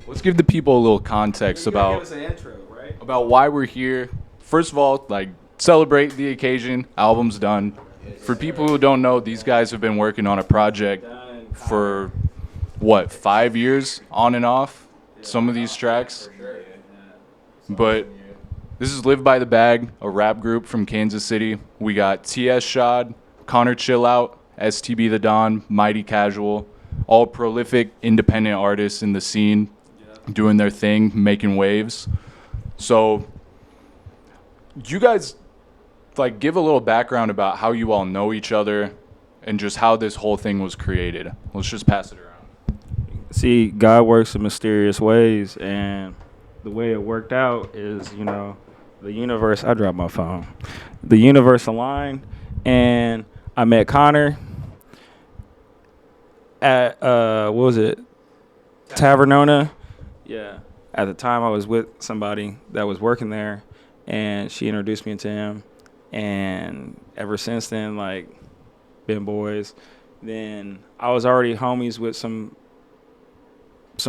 Let's give the people a little context about give us an intro, right? about why we're here. First of all, like celebrate the occasion. Album's done. For people who don't know, these guys have been working on a project for what, 5 years on and off. Some of these tracks, but this is Live by the Bag, a rap group from Kansas City. We got TS Shaad, ConorChillOut, STBtheDON, Mighty Casual, all prolific independent artists in the scene, doing their thing, making waves. So, you guys, like, give a little background about how you all know each other and just how this whole thing was created. Let's just pass it around. See, God works in mysterious ways, and the way it worked out is, you know, the universe. I dropped my phone. The universe aligned, and I met Connor at what was it? Tavernona. Yeah. At the time, I was with somebody that was working there, and she introduced me to him. And ever since then, like, been boys. Then I was already homies with some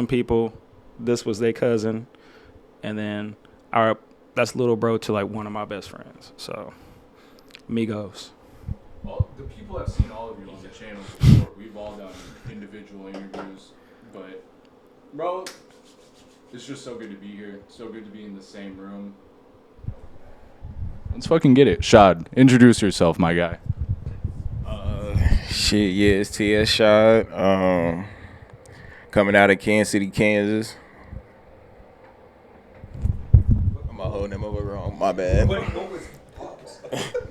people. This was their cousin, and then that's little bro to like one of my best friends. So, amigos. Well, the people have seen all of you on the channel before. We've all done individual interviews, but bro, it's just so good to be here. So good to be in the same room. Let's fucking get it. Shaad, introduce yourself, my guy. Yeah, it's TS Shaad. Coming out of Kansas City, Kansas. Am I holding them over wrong? My bad.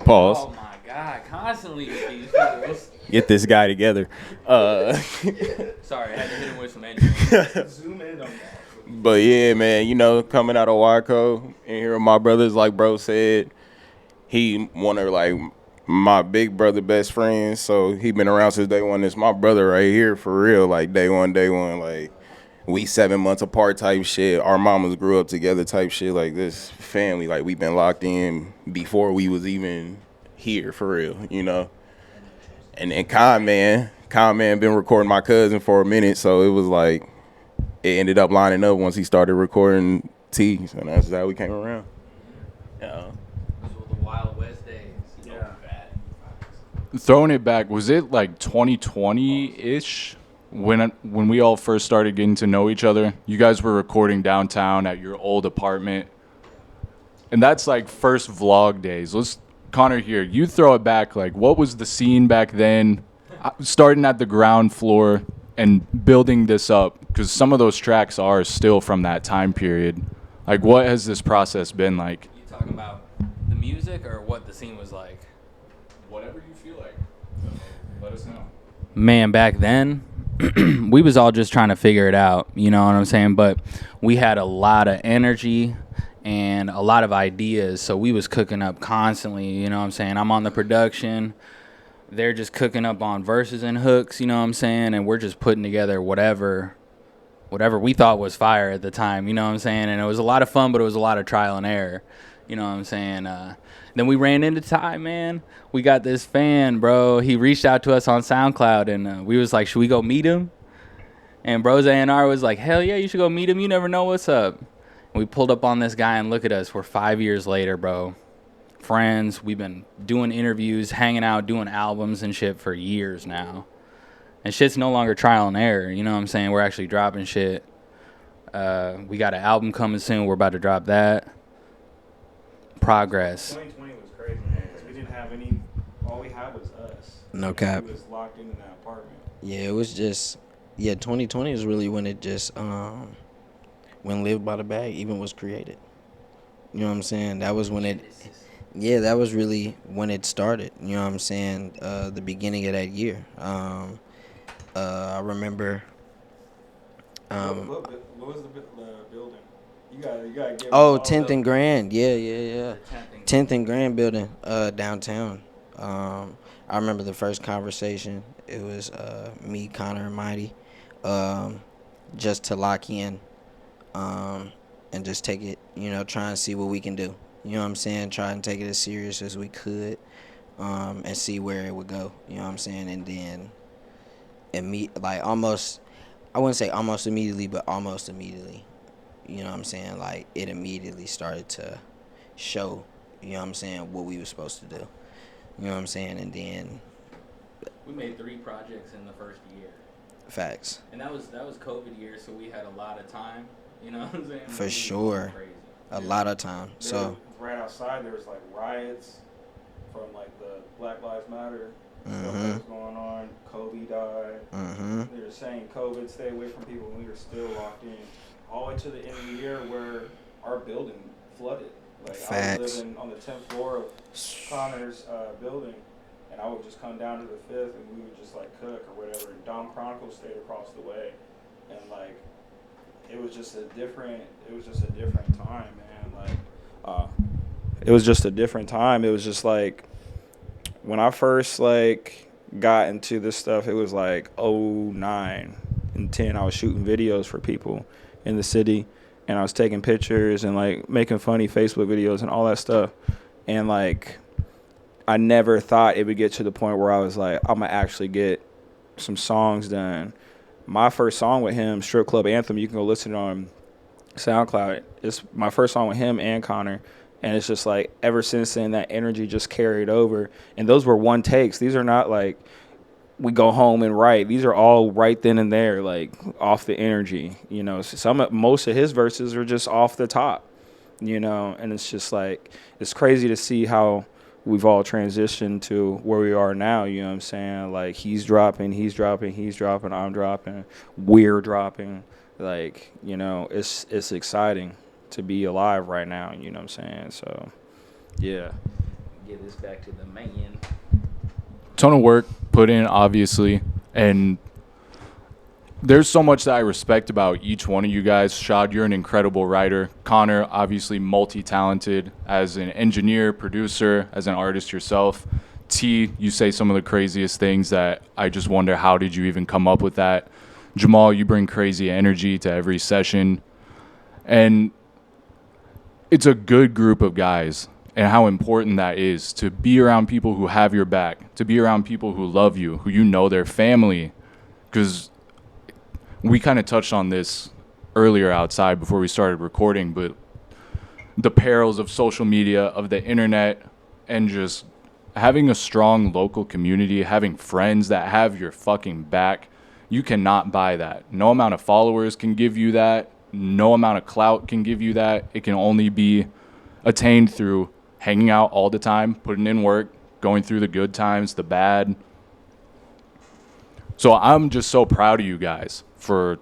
Pause. Oh my God! Constantly with these fools. Get this guy together. Sorry, I had to hit him with some energy. Zoom in on that. But yeah, man, you know, coming out of Waco and hearing my brothers, like bro said, he one of like my big brother best friends, so he been around since day one. It's my brother right here for real, like day one, like we 7 months apart type shit. Our mamas grew up together type shit, like this family, like we been locked in before we was even here for real, you know. And then Con Man been recording my cousin for a minute, so it was like it ended up lining up once he started recording T, and that's how we came around. Yeah. Those were the Wild West days. Yeah. Throwing it back, was it like 2020-ish when we all first started getting to know each other? You guys were recording downtown at your old apartment, and that's like first vlog days. Connor here, you throw it back, like what was the scene back then, starting at the ground floor and building this up, because some of those tracks are still from that time period. Like, what has this process been like? You talking about the music or what the scene was like? Whatever you feel like. Let us know. Man, back then, we was all just trying to figure it out, you know what I'm saying? But we had a lot of energy and a lot of ideas, so we was cooking up constantly, you know what I'm saying? I'm on the production. They're just cooking up on verses and hooks, you know what I'm saying? And we're just putting together whatever we thought was fire at the time, you know what I'm saying? And it was a lot of fun, but it was a lot of trial and error, you know what I'm saying? Then we ran into Ty, man. We got this fan, bro. He reached out to us on SoundCloud, and we was like, should we go meet him? And Bros A&R was like, hell yeah, you should go meet him. You never know what's up. And we pulled up on this guy, and look at us. We're 5 years later, bro. Friends. We've been doing interviews, hanging out, doing albums and shit for years now. And shit's no longer trial and error, you know what I'm saying? We're actually dropping shit. We got an album coming soon. We're about to drop that. Progress. 2020 was crazy, man, because we didn't have any. All we had was us. No cap. We was locked in that apartment. Yeah, it was just, 2020 is really when it just, when Live by the Bag even was created. You know what I'm saying? That was when that was really when it started. You know what I'm saying? The beginning of that year. I remember. What was the building? You gotta give. Oh, 10th and Grand. Yeah. 10th and Grand building, downtown. I remember the first conversation. It was me, Connor, and Mighty, just to lock in, and just take it. You know, try and see what we can do. You know what I'm saying? Try and take it as serious as we could, and see where it would go. You know what I'm saying? And then, almost I wouldn't say almost immediately, but almost immediately. You know what I'm saying? Like, it immediately started to show, you know what I'm saying, what we were supposed to do. You know what I'm saying? And then We made 3 projects in the first year. facts. And that was COVID year, so we had a lot of time. You know what I'm saying? For sure. Crazy. A lot of time. So right outside there was like riots from like the Black Lives Matter stuff that Mhm. was going on. Kobe died. Mhm. They were saying COVID, stay away from people, and we were still locked in. All the way to the end of the year where our building flooded. Like, I Facts. was living on the 10th floor of Connor's building, and I would just come down to the 5th, and we would just like cook or whatever. And Dom Chronicles stayed across the way, and like it was just a different time, man. Like, it was just a different time. It was just like when I first like got into this stuff, it was like 09 and 10. I was shooting videos for people in the city, and I was taking pictures and like making funny Facebook videos and all that stuff. And like I never thought it would get to the point where I was like, I'm gonna actually get some songs done. My first song with him, Strip Club Anthem, you can go listen on SoundCloud. It's my first song with him and Connor. And it's just like ever since then, that energy just carried over. And those were one takes. These are not like we go home and write. These are all right then and there, like off the energy. You know, most of his verses are just off the top, you know. And it's just like, it's crazy to see how we've all transitioned to where we are now. You know what I'm saying? Like he's dropping, I'm dropping, we're dropping. Like, you know, it's exciting to be alive right now, you know what I'm saying? So, yeah. Get this back to the man. Ton of work put in, obviously, and there's so much that I respect about each one of you guys. Shaad, you're an incredible writer. Connor, obviously multi-talented as an engineer, producer, as an artist yourself. T, you say some of the craziest things that I just wonder, how did you even come up with that? Jamal, you bring crazy energy to every session. And it's a good group of guys, and how important that is to be around people who have your back, to be around people who love you, who you know their family. Because we kind of touched on this earlier outside before we started recording, but the perils of social media, of the internet, and just having a strong local community, having friends that have your fucking back, you cannot buy that. No amount of followers can give you that. No amount of clout can give you that. It can only be attained through hanging out all the time, putting in work, going through the good times, the bad. So I'm just so proud of you guys for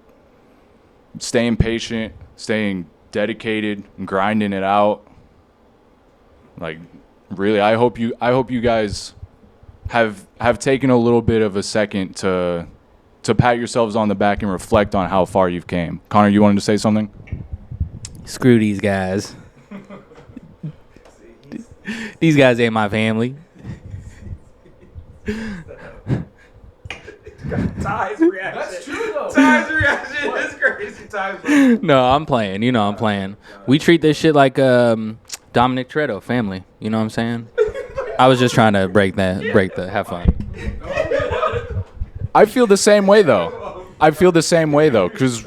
staying patient, staying dedicated, and grinding it out. Like, really, I hope you guys have taken a little bit of a second to pat yourselves on the back and reflect on how far you've came. Connor, you wanted to say something? Screw these guys. These guys ain't my family. Ty's reaction. That's true, though. Ty's reaction is crazy. Ty's No, I'm playing. You know I'm playing. We treat this shit like Dominic Toretto family. You know what I'm saying? I was just trying to break the have fun. I feel the same way though. Because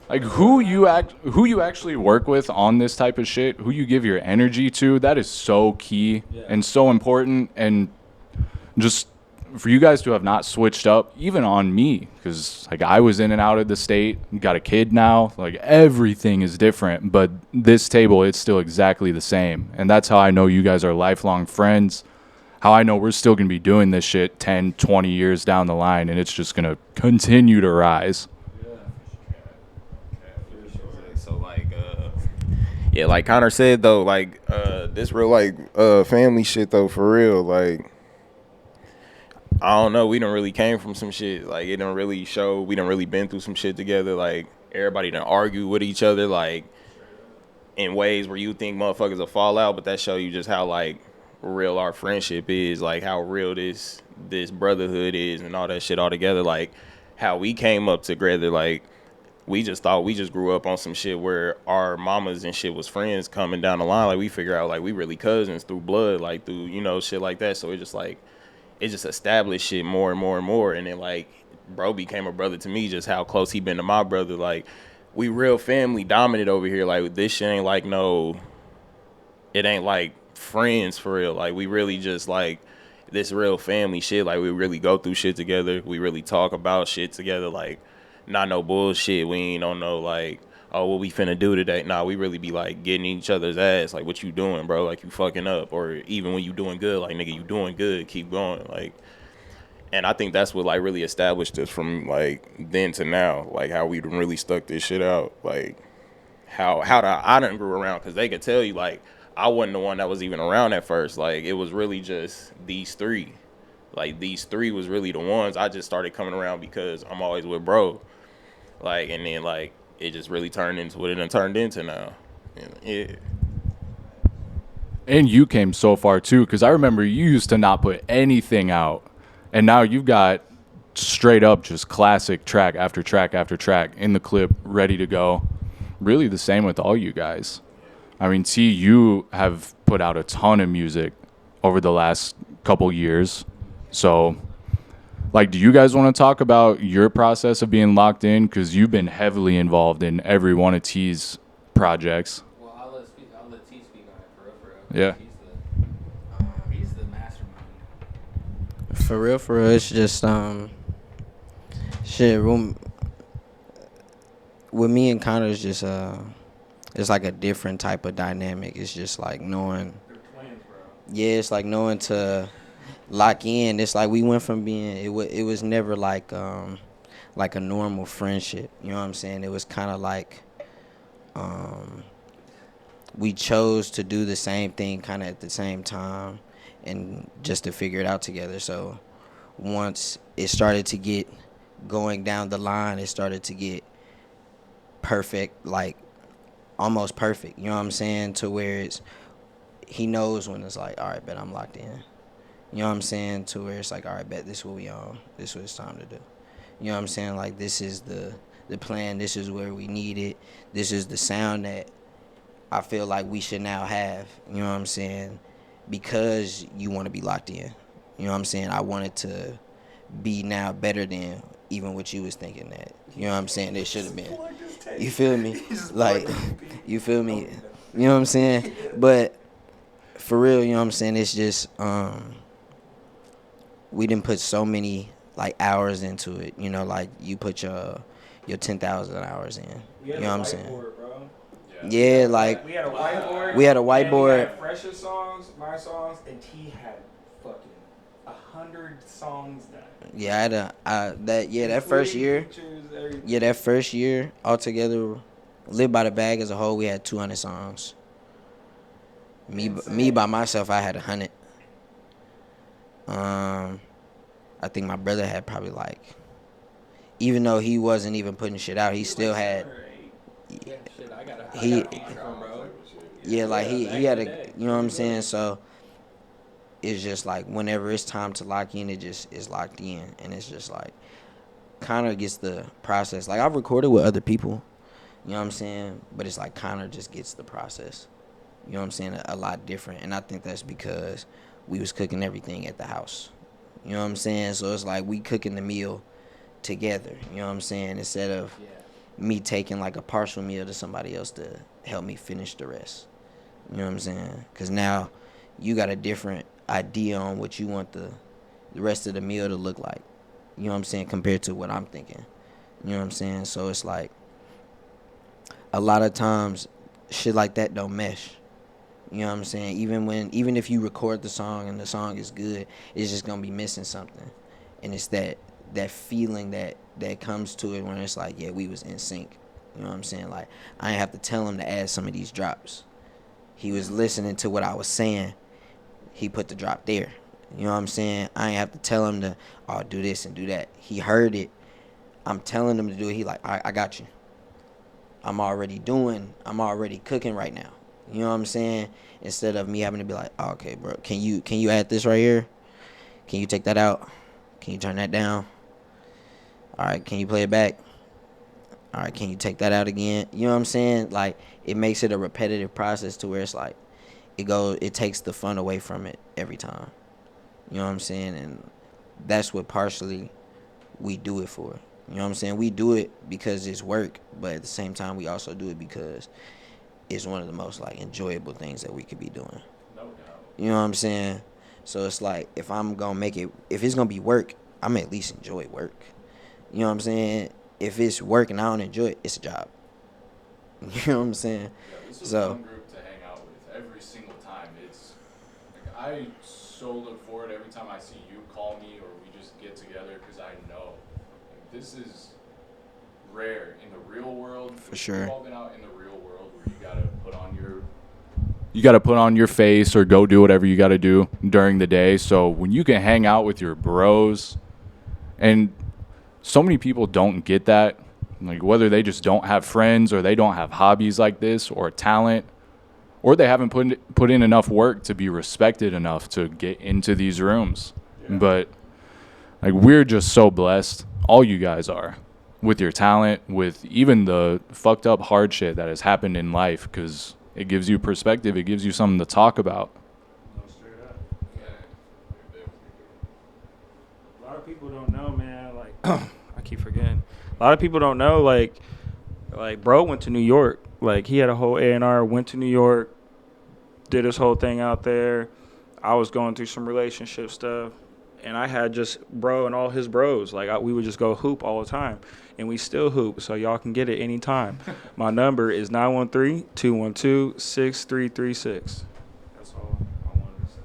like who you actually work with on this type of shit, who you give your energy to, that is so key and so important. And just for you guys to have not switched up, even on me, because like I was in and out of the state, got a kid now, like everything is different. But this table, it's still exactly the same, and that's how I know you guys are lifelong friends. How I know we're still going to be doing this shit 10, 20 years down the line, and it's just going to continue to rise. So like yeah, like Connor said though, like this real like family shit though, for real. Like I don't know, we done really came from some shit. Like it done really show we done really been through some shit together. Like everybody done argue with each other, like in ways where you think motherfuckers will fall out, but that show you just how like real our friendship is, like how real this brotherhood is and all that shit all together. Like how we came up together, like we just thought we just grew up on some shit where our mamas and shit was friends coming down the line. Like we figure out like we really cousins through blood, like through, you know, shit like that. So it just like, it just established shit more and more and more. And then like bro became a brother to me, just how close he been to my brother. Like, we real family dominant over here. Like, this shit ain't like it ain't like friends for real. Like, we really just like this real family shit. Like, we really go through shit together. We really talk about shit together. Like, not no bullshit. We ain't on no like, oh, what we finna do today. Nah, we really be like getting each other's ass. Like, what you doing, bro? Like, you fucking up. Or even when you doing good, like, nigga, you doing good. Keep going. Like, and I think that's what like really established us from like then to now. Like, how we really stuck this shit out. Like, I done grew around, because they could tell you like I wasn't the one that was even around at first. Like, it was really just these three. Like, these three was really the ones. I just started coming around because I'm always with bro. Like, and then like it just really turned into what it done turned into now. And, yeah. And you came so far too, because I remember you used to not put anything out, and now you've got straight up just classic track after track after track in the clip, ready to go. Really the same with all you guys. I mean, T, you have put out a ton of music over the last couple years. So, like, do you guys want to talk about your process of being locked in? Because you've been heavily involved in every one of T's projects. Well, I'll let T speak on it for real. Yeah. He's the mastermind. For real, it's just shit. With me and Connor, it's just it's like a different type of dynamic. It's just like knowing. They're twins, bro. Yeah, it's like knowing to lock in. It's like we went from being it was never like a normal friendship. You know what I'm saying? It was kind of like we chose to do the same thing kind of at the same time, and just to figure it out together. So once it started to get going down the line, it started to get perfect, like almost perfect. You know what I'm saying? To where he knows when it's like, all right, bet I'm locked in. You know what I'm saying? To where it's like, all right, bet this is what we on. This is what it's time to do. You know what I'm saying? Like, this is the plan. This is where we need it. This is the sound that I feel like we should now have. You know what I'm saying? Because you want to be locked in. You know what I'm saying? I wanted to be now better than even what you was thinking that. You know what I'm saying? It should have been. You feel me? Like, you feel me? You know what I'm saying? But for real, you know what I'm saying? It's just, we didn't put so many like hours into it. You know, like you put your 10,000 hours in. You know what I'm saying? Bro. Yeah, like We had a whiteboard. we had a And we whiteboard. had Fresh's songs, my songs, and T had fucking 100 songs done. Yeah, that first year. Pictures, everything. Yeah, that first year altogether, Live by the Bag as a whole, we had 200 songs. Me by myself, I had 100. I think my brother had probably like, even though he wasn't even putting shit out, he still had. He had a, you know what I'm saying? So it's just like whenever it's time to lock in, it just is locked in, and it's just like Connor gets the process. Like, I've recorded with other people, you know what I'm saying? But it's like Connor just gets the process, you know what I'm saying? A lot different, and I think that's because we was cooking everything at the house, you know what I'm saying? So it's like we cooking the meal together, you know what I'm saying? Instead of me taking like a partial meal to somebody else to help me finish the rest, you know what I'm saying? Because now you got a different idea on what you want the rest of the meal to look like, you know what I'm saying, compared to what I'm thinking, you know what I'm saying? So it's like a lot of times shit like that don't mesh, you know what I'm saying? Even if you record the song and the song is good, it's just gonna be missing something. And it's that feeling that comes to it when it's like, yeah, we was in sync, you know what I'm saying? Like, I didn't have to tell him to add some of these drops. He was listening to what I was saying. He put the drop there. You know what I'm saying? I ain't have to tell him to, oh, do this and do that. He heard it. I'm telling him to do it. He like, all right, I got you. I'm already cooking right now. You know what I'm saying? Instead of me having to be like, oh, okay, bro, can you add this right here? Can you take that out? Can you turn that down? All right, can you play it back? All right, can you take that out again? You know what I'm saying? Like, it makes it a repetitive process to where it's like, it takes the fun away from it every time. You know what I'm saying? And that's what partially we do it for. You know what I'm saying? We do it because it's work, but at the same time, we also do it because it's one of the most like enjoyable things that we could be doing. No doubt. You know what I'm saying? So it's like if I'm gonna make it, if it's gonna be work, I'm at least enjoy work. You know what I'm saying? If it's work and I don't enjoy it, it's a job. You know what I'm saying? Yeah, this is So one group to hang out with every single time. It's like I so look forward every time I see you call me or we just get together because I know like, this is rare in the real world. For sure. We've all been out in the real world where you gotta put on your face or go do whatever you gotta do during the day. So when you can hang out with your bros, and so many people don't get that, like whether they just don't have friends or they don't have hobbies like this or talent, or they haven't put in enough work to be respected enough to get into these rooms. Yeah. But like we're just so blessed, all you guys are, with your talent, with even the fucked up hard shit that has happened in life, because it gives you perspective, it gives you something to talk about. No, straight up. Yeah. A lot of people don't know, man. Like I keep forgetting. A lot of people don't know. Like bro went to New York. Like he had a whole A&R. Went to New York, did his whole thing out there. I was going through some relationship stuff, and I had just bro and all his bros. Like we would just go hoop all the time, and we still hoop. So y'all can get it anytime. My number is 913-212-6336. That's all I wanted to say.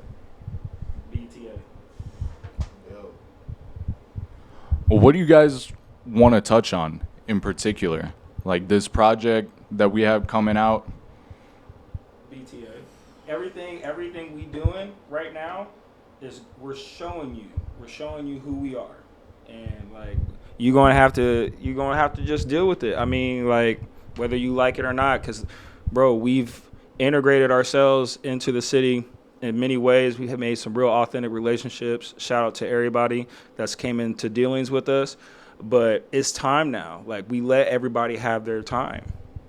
BTA. Well, what do you guys want to touch on in particular? Like this project that we have coming out? BTA. Everything we doing right now is we're showing you who we are, and like you're gonna have to just deal with it. I mean, like whether you like it or not, because bro, we've integrated ourselves into the city in many ways. We have made some real authentic relationships. Shout out to everybody that's came into dealings with us. But it's time now. Like we let everybody have their time,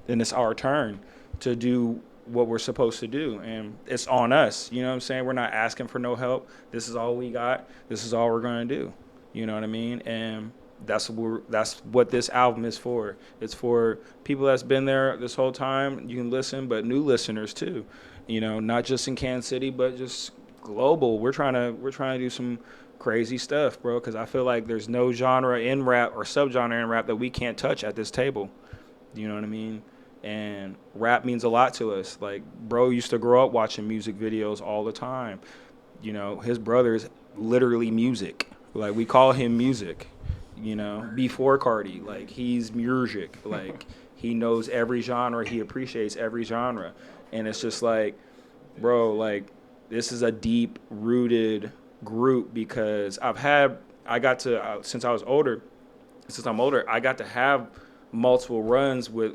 and it's our turn to do what we're supposed to do, and it's on us. You know what I'm saying? We're not asking for no help. This is all we got. This is all we're gonna do. You know what I mean? And that's what this album is for. It's for people that's been there this whole time. You can listen, but new listeners too. You know, not just in Kansas City, but just global. We're trying to do some crazy stuff, bro, because I feel like there's no genre in rap or subgenre in rap that we can't touch at this table. You know what I mean? And rap means a lot to us. Like, bro used to grow up watching music videos all the time. You know, his brother's literally music. Like, we call him music, you know, before Cardi. Like, he's music. Like, he knows every genre. He appreciates every genre. And it's just like, bro, like, this is a deep-rooted group because since I'm older, I got to have multiple runs with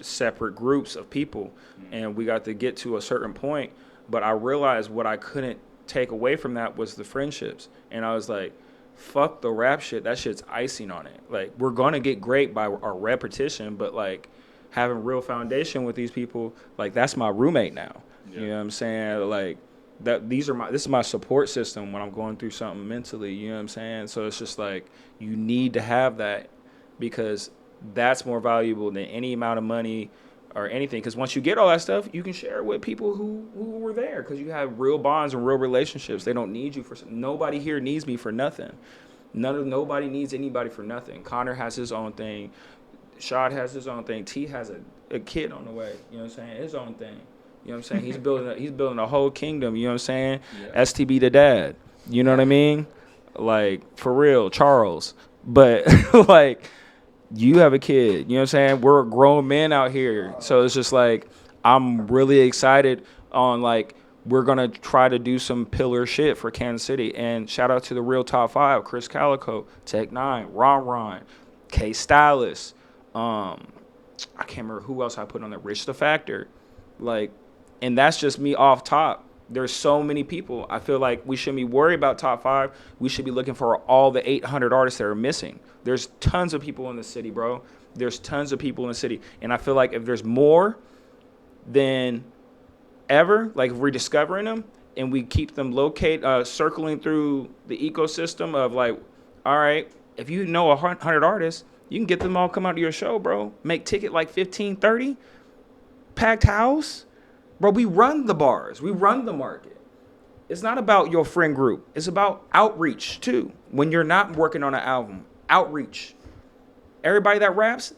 separate groups of people, and we got to get to a certain point, but I realized what I couldn't take away from that was the friendships. And I was like, fuck the rap shit, that shit's icing on it. Like, we're gonna get great by our repetition, but like having real foundation with these people, like that's my roommate now. Yeah. You know what I'm saying? Like this is my support system when I'm going through something mentally, you know what I'm saying? So it's just like you need to have that, because that's more valuable than any amount of money or anything. Because once you get all that stuff, you can share it with people who were there, because you have real bonds and real relationships. They don't need you for nobody here needs me for nothing. Nobody needs anybody for nothing. Connor has his own thing. Shaad has his own thing. T has a kid on the way. You know what I'm saying? His own thing. You know what I'm saying? He's building a whole kingdom. You know what I'm saying? Yeah. STBtheDON. You know what I mean? Like, for real, Charles. But like, you have a kid. You know what I'm saying? We're grown men out here. So it's just like, I'm really excited on, like, we're going to try to do some pillar shit for Kansas City. And shout out to the real top 5, Chris Calico, Tech 9, Ron, K Stylus. I can't remember who else I put on there. Rich the Factor. Like, and that's just me off top. There's so many people. I feel like we shouldn't be worried about top 5. We should be looking for all the 800 artists that are missing. There's tons of people in the city, bro. There's tons of people in the city. And I feel like if there's more than ever, like if we're discovering them and we keep them circling through the ecosystem of like, all right, if you know 100 artists, you can get them all come out to your show, bro. Make ticket like 15, 30, packed house. Bro, we run the bars. We run the market. It's not about your friend group. It's about outreach, too. When you're not working on an album, outreach. Everybody that raps,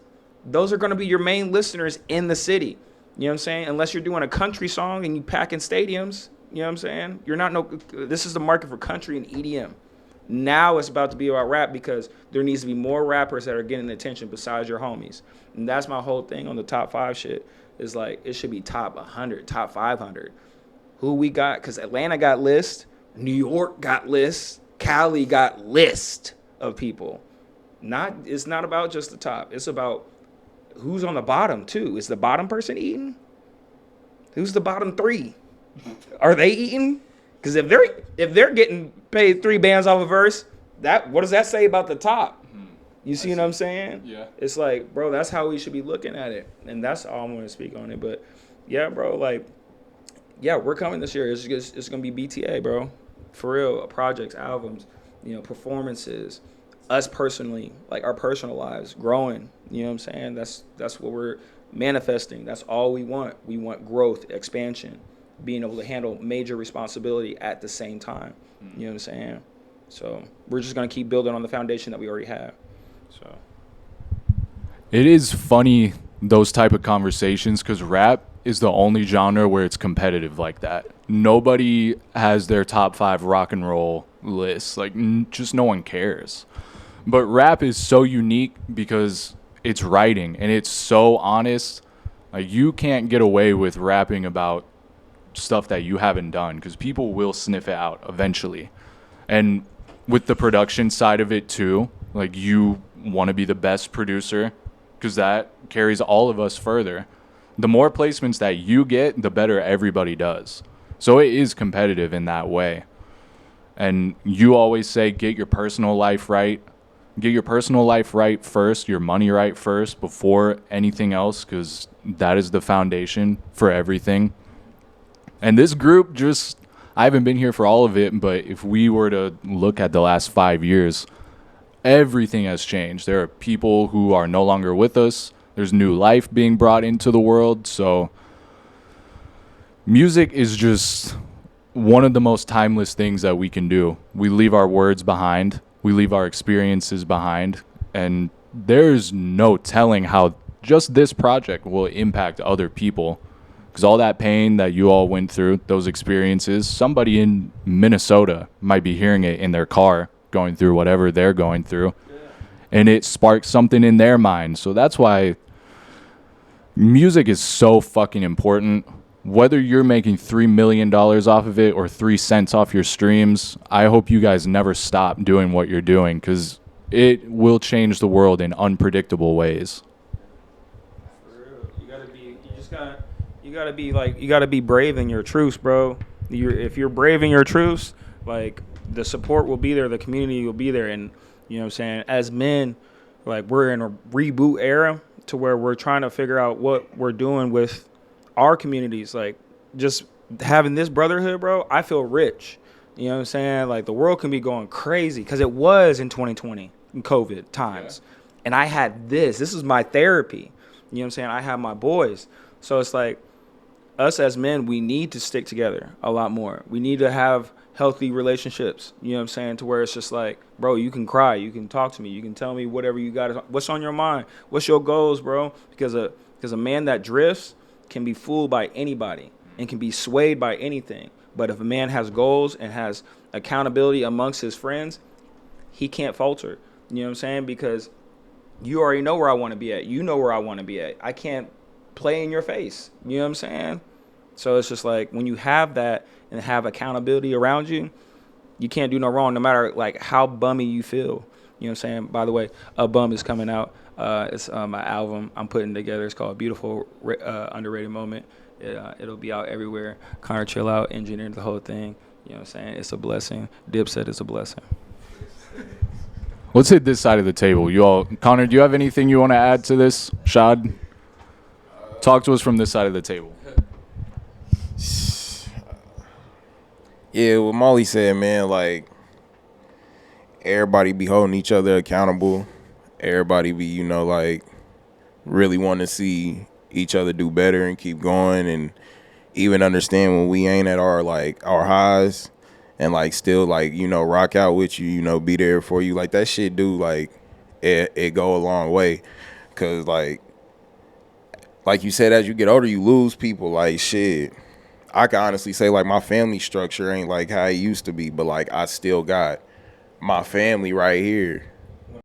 those are going to be your main listeners in the city. You know what I'm saying? Unless you're doing a country song and you pack in stadiums, you know what I'm saying? This is the market for country and EDM. Now it's about to be about rap because there needs to be more rappers that are getting attention besides your homies. And that's my whole thing on the top 5 shit. Is like, it should be top 100, top 500. Who we got? Because Atlanta got list, New York got list, Cali got list of people. It's not about just the top. It's about who's on the bottom too. Is the bottom person eating? Who's the bottom 3? Are they eating? Because if they're getting paid 3 bands off a verse, what does that say about the top? You see what I'm saying? Yeah. It's like, bro, that's how we should be looking at it. And that's all I'm going to speak on it. But, yeah, bro, like, yeah, we're coming this year. It's going to be BTA, bro. For real. Projects, albums, performances. Us personally, like our personal lives, growing. You know what I'm saying? That's what we're manifesting. That's all we want. We want growth, expansion, being able to handle major responsibility at the same time. You know what I'm saying? So we're just going to keep building on the foundation that we already have. So it is funny, those type of conversations, because rap is the only genre where it's competitive like that. Nobody has their top 5 rock and roll lists. Like, just no one cares. But rap is so unique because it's writing and it's so honest. Like, you can't get away with rapping about stuff that you haven't done because people will sniff it out eventually. And with the production side of it too, like, you want to be the best producer because that carries all of us further. The more placements that you get, the better everybody does. So it is competitive in that way. And you always say, get your personal life right. Get your personal life right first, your money right first before anything else, because that is the foundation for everything. And this group I haven't been here for all of it, but if we were to look at the last 5 years, everything has changed. There are people who are no longer with us. There's new life being brought into the world. So music is just one of the most timeless things that we can do. We leave our words behind. We leave our experiences behind. And there's no telling how just this project will impact other people. Because all that pain that you all went through, those experiences, somebody in Minnesota might be hearing it in their car, going through whatever they're going through, and it sparks something in their mind. So that's why music is so fucking important. Whether you're making $3 million off of it or 3 cents off your streams, I hope you guys never stop doing what you're doing because it will change the world in unpredictable ways. For real. You gotta be brave in your truths, bro. If you're brave in your truths, like, the support will be there, the community will be there. And you know what I'm saying, as men, like, we're in a reboot era to where we're trying to figure out what we're doing with our communities. Like, just having this brotherhood, bro, I feel rich. You know what I'm saying? Like, the world can be going crazy because it was in 2020 in COVID times. Yeah. And I had this is my therapy. You know what I'm saying? I have my boys. So it's like, us as men, we need to stick together a lot more. We need to have healthy relationships, you know what I'm saying, to where it's just like, bro, you can cry, you can talk to me, you can tell me whatever you got, what's on your mind, what's your goals, bro, because a man that drifts can be fooled by anybody and can be swayed by anything. But if a man has goals and has accountability amongst his friends, he can't falter, you know what I'm saying, because you already know where I want to be at, you know where I want to be at, I can't play in your face, you know what I'm saying? So it's just like, when you have that and have accountability around you, you can't do no wrong, no matter like how bummy you feel. You know what I'm saying? By the way, A Bum is coming out. It's my album I'm putting together. It's called Beautiful Underrated Moment. It'll be out everywhere. ConorChillOut engineered the whole thing. You know what I'm saying? It's a blessing. Dip said it's a blessing. Let's hit this side of the table. You all, Connor, do you have anything you want to add to this? Shaad, talk to us from this side of the table. Yeah, what Molly said, man, like, everybody be holding each other accountable. Everybody be, you know, like really want to see each other do better and keep going, and even understand when we ain't at our highs, and like still like, you know, rock out with you, you know, be there for you. Like that shit do like it go a long way, cause like you said, as you get older you lose people. Like shit, I can honestly say like my family structure ain't like how it used to be, but like I still got my family right here.